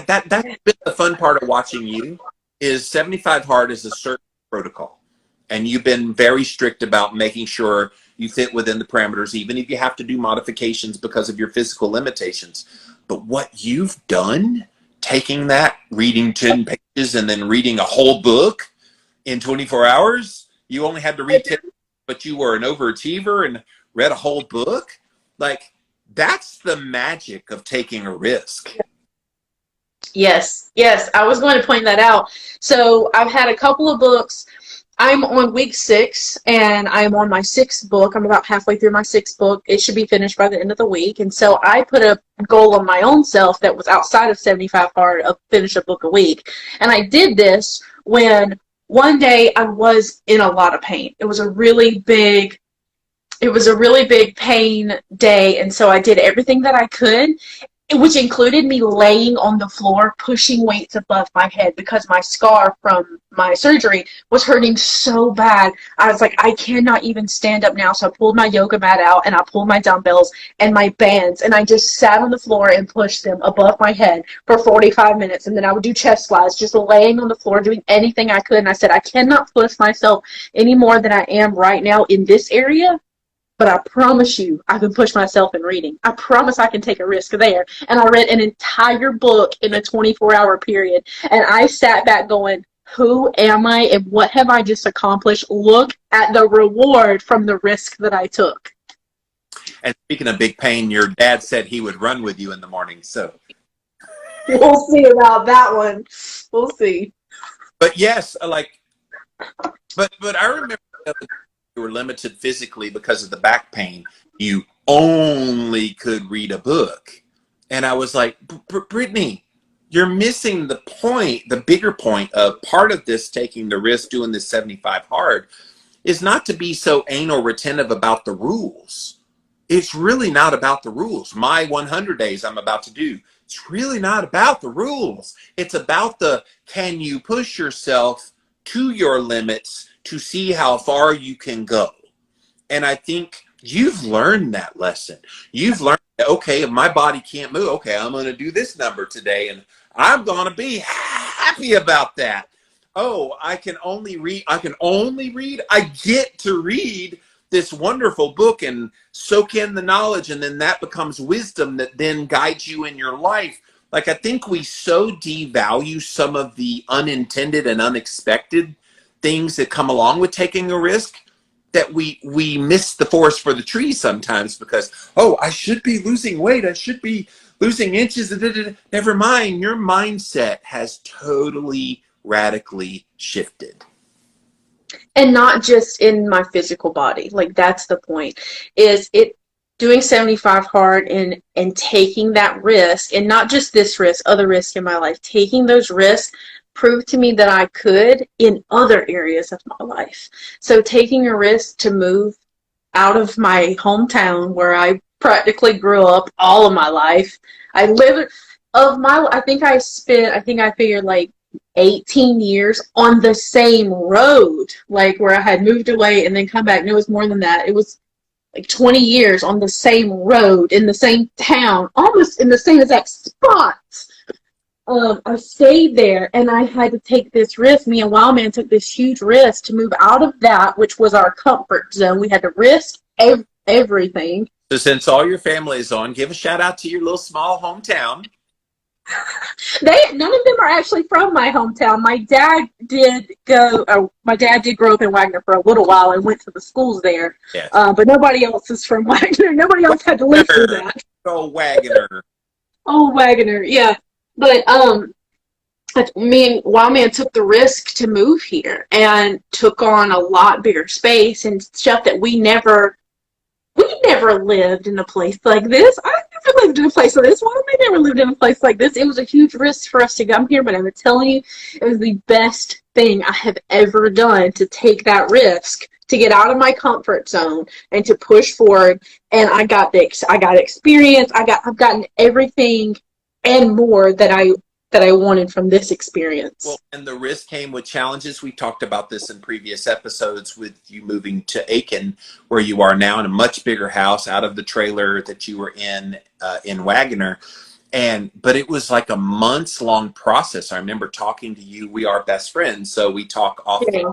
That's been the fun part of watching you is 75 Hard is a certain protocol. And you've been very strict about making sure you fit within the parameters, even if you have to do modifications because of your physical limitations. But what you've done, taking that, reading 10 pages and then reading a whole book in 24 hours, you only had to read 10, but you were an overachiever and read a whole book. Like, that's the magic of taking a risk. Yes, I was going to point that out. So I've had a couple of books. I'm on week 6, and I'm on my 6th book. I'm about halfway through my 6th book. It should be finished by the end of the week. And so I put a goal on my own self that was outside of 75 Hard of finish a book a week. And I did this when one day I was in a lot of pain. It was a really big pain day. And so I did everything that I could. which included me laying on the floor, pushing weights above my head because my scar from my surgery was hurting so bad. I was like, I cannot even stand up now. So I pulled my yoga mat out and I pulled my dumbbells and my bands and I just sat on the floor and pushed them above my head for 45 minutes. And then I would do chest flies, just laying on the floor, doing anything I could. And I said, I cannot push myself any more than I am right now in this area. But I promise you, I can push myself in reading. I promise I can take a risk there. And I read an entire book in a 24-hour period. And I sat back going, who am I and what have I just accomplished? Look at the reward from the risk that I took. And speaking of big pain, your dad said he would run with you in the morning. So we'll see about that one. We'll see. But yes, but I remember you were limited physically because of the back pain. You only could read a book. And I was like, Brittany, you're missing the point, the bigger point of part of this taking the risk, doing this 75 hard, is not to be so anal retentive about the rules. It's really not about the rules. My 100 days I'm about to do, it's really not about the rules. It's about can you push yourself to your limits to see how far you can go. And I think you've learned that lesson. You've learned, okay, if my body can't move, okay, I'm going to do this number today and I'm going to be happy about that. Oh, I can only read. I get to read this wonderful book and soak in the knowledge, and then that becomes wisdom that then guides you in your life. Like, I think we so devalue some of the unintended and unexpected things that come along with taking a risk that we miss the forest for the trees sometimes because, oh, I should be losing weight. I should be losing inches. Never mind. Your mindset has totally radically shifted. And not just in my physical body. Like, that's the point. Is it doing 75 hard and taking that risk, and not just this risk, other risks in my life, taking those risks proved to me that I could in other areas of my life. So taking a risk to move out of my hometown where I practically grew up all of my life. I think I figured like 18 years on the same road, like where I had moved away and then come back. No, it was more than that. It was like 20 years on the same road in the same town, almost in the same exact spot. I stayed there and I had to take this risk. Me and Wildman took this huge risk to move out of that, which was our comfort zone. We had to risk everything. So since all your family is on, give a shout out to your little small hometown. None of them are actually from my hometown. My dad did grow up in Wagner for a little while and went to the schools there. Yes. But nobody else is from Wagner. Nobody else had to live through that. Oh, Wagner. Oh, Wagner, yeah. But me and Wildman took the risk to move here and took on a lot bigger space and stuff that we never lived in a place like this. I never lived in a place like this. Wildman never lived in a place like this. It was a huge risk for us to come here, but I'm telling you, it was the best thing I have ever done to take that risk, to get out of my comfort zone and to push forward. And I got experience. I've gotten everything and more that I wanted from this experience. Well, and the risk came with challenges. We talked about this in previous episodes with you moving to Aiken, where you are now in a much bigger house out of the trailer that you were in Wagner. But it was like a months-long process. I remember talking to you. We are best friends, so we talk often. Yeah.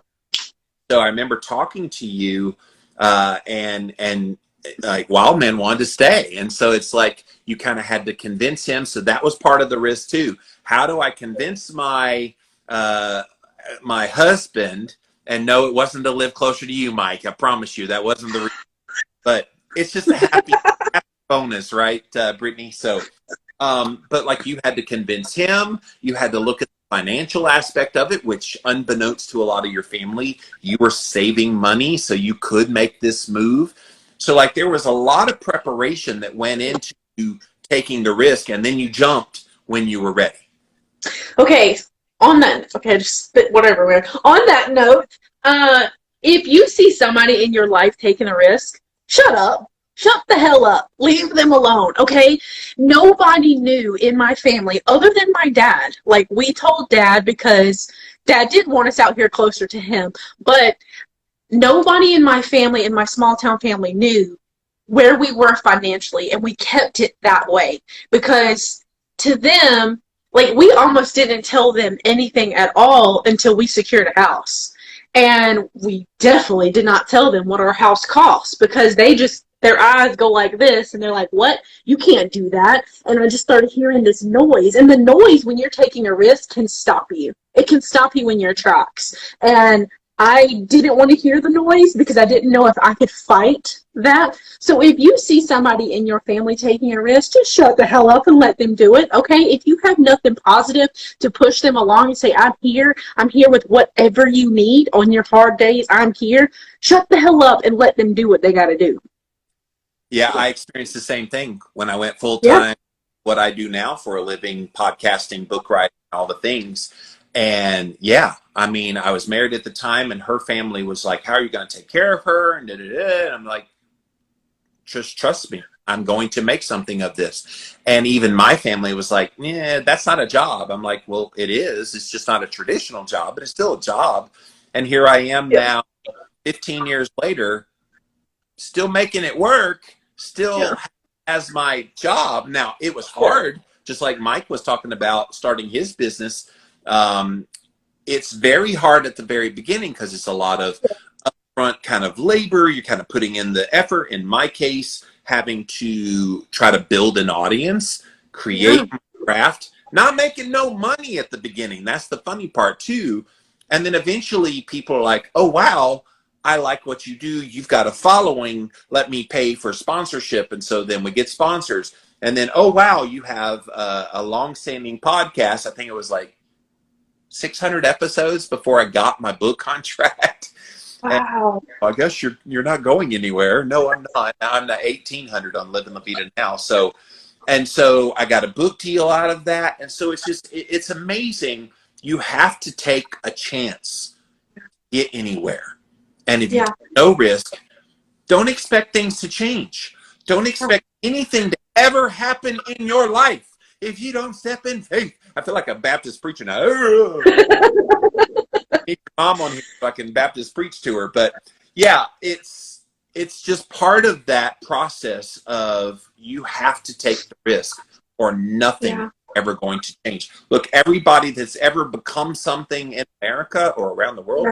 So I remember talking to you, and like Wildman wanted to stay, and so it's like you kind of had to convince him. So that was part of the risk too. How do I convince my husband? And no, it wasn't to live closer to you, Mike. I promise you that wasn't the reason. But it's just a happy bonus, right, Brittany? So, but like you had to convince him. You had to look at the financial aspect of it, which unbeknownst to a lot of your family, you were saving money so you could make this move. So like there was a lot of preparation that went into taking the risk, and then you jumped when you were ready. Okay, just spit whatever. On that note, if you see somebody in your life taking a risk, shut up. Shut the hell up. Leave them alone, okay? Nobody knew in my family other than my dad. Like, we told Dad because Dad did want us out here closer to him. But nobody in my family, in my small town family, knew where we were financially. And we kept it that way because to them, like, we almost didn't tell them anything at all until we secured a house. And we definitely did not tell them what our house cost because their eyes go like this and they're like, what? You can't do that. And I just started hearing this noise. And the noise when you're taking a risk can stop you. It can stop you in your tracks. And I didn't want to hear the noise because I didn't know if I could fight that. So if you see somebody in your family taking a risk, just shut the hell up and let them do it, okay? If you have nothing positive to push them along and say, I'm here with whatever you need on your hard days, I'm here, shut the hell up and let them do what they got to do. Yeah, I experienced the same thing when I went full-time, yeah. What I do now for a living, podcasting, book writing, all the things. And yeah, I mean, I was married at the time and her family was like, how are you going to take care of her? And and I'm like, just trust me. I'm going to make something of this. And even my family was like, yeah, that's not a job. I'm like, well, it is. It's just not a traditional job, but it's still a job. And here I am now, 15 years later, still making it work, still as my job. Now, it was hard, just like Mike was talking about starting his business. It's very hard at the very beginning because it's a lot of upfront kind of labor. You're kind of putting in the effort. In my case, having to try to build an audience, create my craft, not making no money at the beginning. That's the funny part too. And then eventually people are like, oh, wow, I like what you do. You've got a following. Let me pay for sponsorship. And so then we get sponsors. And then, oh, wow, you have a long-standing podcast. I think it was like 600 episodes before I got my book contract. Wow. I guess you're not going anywhere. No, I'm not. I'm the 1800 on Living La Vida now. So I got a book deal out of that. And so it's amazing. You have to take a chance to get anywhere. And if you take no risk, don't expect things to change. Don't expect anything to ever happen in your life if you don't step in faith. I feel like a Baptist preacher now. Need your mom on here so I can Baptist preach to her. But yeah, it's just part of that process of you have to take the risk or nothing is ever going to change. Look, everybody that's ever become something in America or around the world,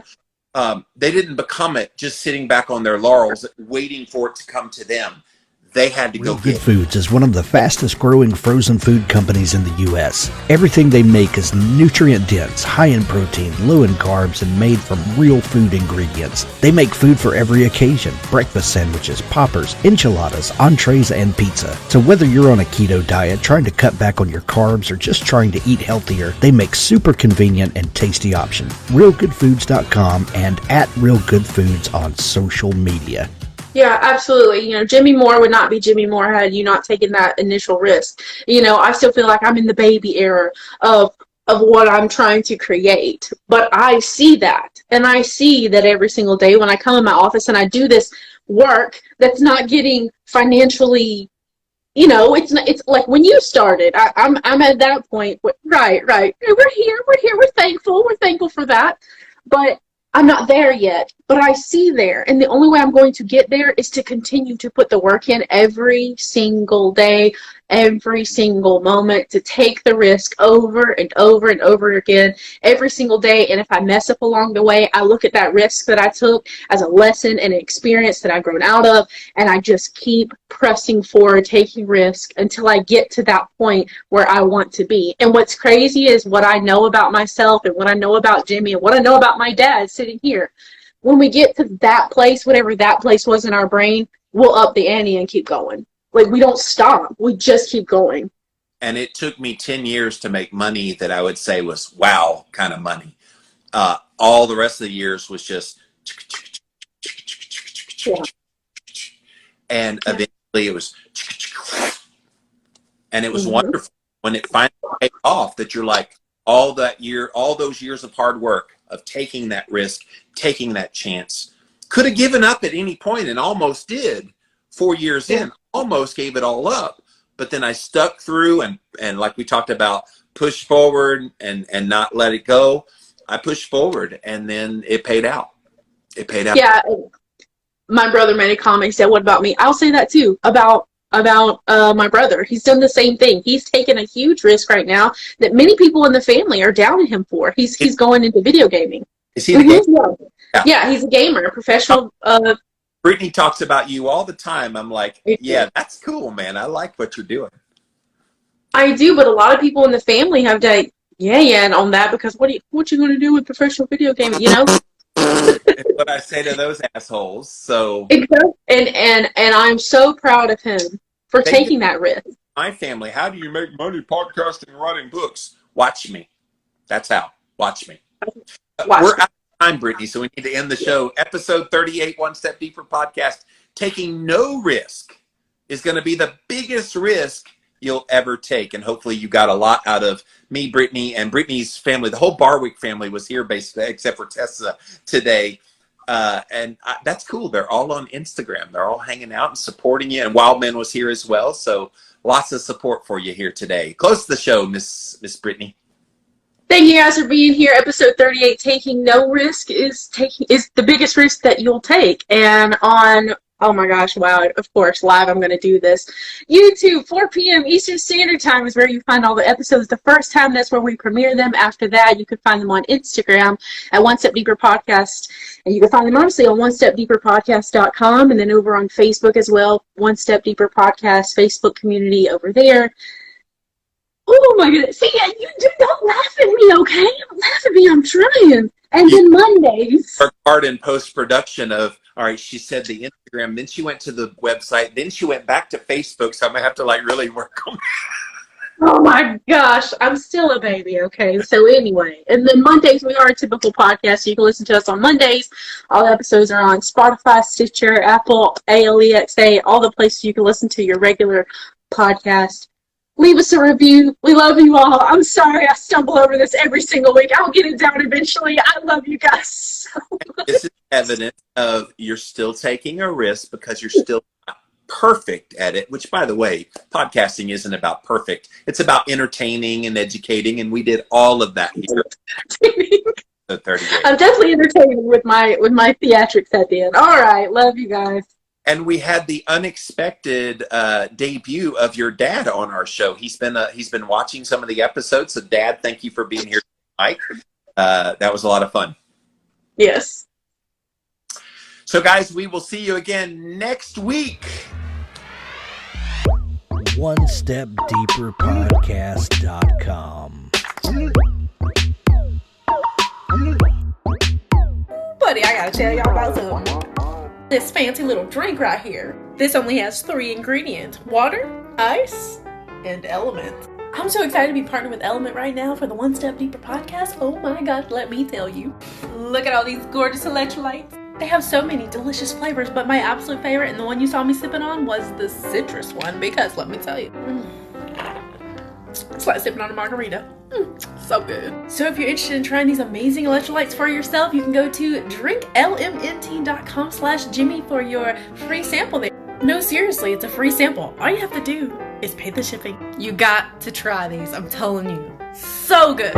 they didn't become it just sitting back on their laurels waiting for it to come to them. They had to go Real Good Foods is one of the fastest growing frozen food companies in the U.S. Everything they make is nutrient dense, high in protein, low in carbs, and made from real food ingredients. They make food for every occasion: breakfast sandwiches, poppers, enchiladas, entrees, and pizza. So whether you're on a keto diet, trying to cut back on your carbs, or just trying to eat healthier, they make super convenient and tasty options. RealGoodFoods.com and at Real Good Foods on social media. Yeah, absolutely. You know, Jimmy Moore would not be Jimmy Moore had you not taken that initial risk. You know, I still feel like I'm in the baby era of what I'm trying to create. But I see that. And I see that every single day when I come in my office and I do this work that's not getting financially, you know, it's like when you started, I'm at that point. Right. We're here. We're thankful for that. But I'm not there yet, but I see there. And the only way I'm going to get there is to continue to put the work in every single day, every single moment, to take the risk over and over and over again every single day. And if I mess up along the way, I look at that risk that I took as a lesson and an experience that I've grown out of, and I just keep pressing forward, taking risk until I get to that point where I want to be. And what's crazy is what I know about myself and what I know about Jimmy and what I know about my dad sitting here. When we get to that place, whatever that place was in our brain, we'll up the ante and keep going. Like, we don't stop. We just keep going. And it took me 10 years to make money that I would say was wow kind of money. All the rest of the years was just, and eventually it was, and it was wonderful when it finally paid off, that you're like, all those years of hard work, of taking that risk, taking that chance, could have given up at any point and almost did, 4 years in, almost gave it all up, but then I stuck through and like we talked about, push forward and not let it go. I pushed forward, and then it paid out. It paid out. Yeah. My brother made a comment, said, what about me? I'll say that too about my brother. He's done the same thing. He's taken a huge risk right now that many people in the family are down on him for. He's going into video gaming. Is he the gamer? Yeah, he's a gamer, a professional. Brittany talks about you all the time. I'm like, yeah, that's cool, man. I like what you're doing. I do, but a lot of people in the family have died. Yeah, on that, because what you going to do with professional video gaming? You know. It's what I say to those assholes. So exactly. And I'm so proud of him for taking that risk. My family, how do you make money podcasting and writing books? Watch me. That's how. Watch me. We're out of time, Brittany, so we need to end the show. Episode 38, One Step Deeper podcast. Taking no risk is going to be the biggest risk you'll ever take. And hopefully you got a lot out of me, Brittany, and Brittany's family. The whole Barwick family was here, basically, except for Tessa today. That's cool. They're all on Instagram. They're all hanging out and supporting you. And Wildman was here as well. So lots of support for you here today. Close the show, Miss Brittany. Thank you guys for being here. Episode 38, taking no risk is the biggest risk that you'll take. And on, oh my gosh, wow, of course, live I'm going to do this. YouTube, 4 p.m. Eastern Standard Time is where you find all the episodes. The first time, that's where we premiere them. After that, you can find them on Instagram at One Step Deeper Podcast. And you can find them honestly on onestepdeeperpodcast.com, and then over on Facebook as well, One Step Deeper Podcast, Facebook community over there. Oh my goodness. See, you don't laugh at me, okay? Don't laugh at me, I'm trying. And then Mondays. Her part in post-production of, all right, she said the Instagram, then she went to the website, then she went back to Facebook, so I'm going to have to really work on that. Oh my gosh, I'm still a baby, okay? So anyway, and then Mondays, we are a typical podcast, so you can listen to us on Mondays. All the episodes are on Spotify, Stitcher, Apple, ALEXA, all the places you can listen to your regular podcast. Leave us a review. We love you all. I'm sorry I stumble over this every single week. I'll get it down eventually. I love you guys so much. This is evidence of you're still taking a risk because you're still not perfect at it, which, by the way, podcasting isn't about perfect. It's about entertaining and educating, and we did all of that here. I'm definitely entertaining with my theatrics at the end. All right. Love you guys. And we had the unexpected debut of your dad on our show. He's been watching some of the episodes. So, Dad, thank you for being here tonight. That was a lot of fun. Yes. So, guys, we will see you again next week. OneStepDeeperPodcast.com. Buddy, I gotta tell y'all about something. This fancy little drink right here. This only has 3 ingredients: water, ice, and Element. I'm so excited to be partnered with Element right now for the One Step Deeper podcast. Oh my god, let me tell you. Look at all these gorgeous electrolytes. They have so many delicious flavors, but my absolute favorite and the one you saw me sipping on was the citrus one, because let me tell you, it's like sipping on a margarita. So good. So if you're interested in trying these amazing electrolytes for yourself, you can go to drinklmnt.com/Jimmy for your free sample there. No, seriously, it's a free sample. All you have to do is pay the shipping. You got to try these, I'm telling you. So good.